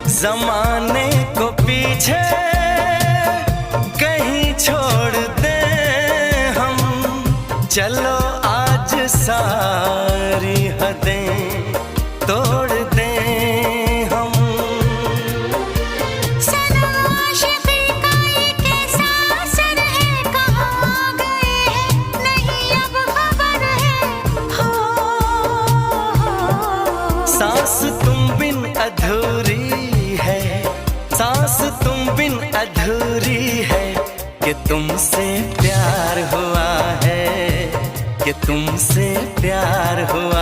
जमाने को पीछे कहीं छोड़ दे हम, चलो आज सारी हदें तोड़ दे हम। सनम आशिक़ी का ये कैसा असर है, कहाँ गए हैं नहीं अब खबर है। हो सांस तुम बिन अधूरी है, सांस तुम बिन अधूरी है, कि तुमसे प्यार हुआ है, कि तुमसे प्यार हुआ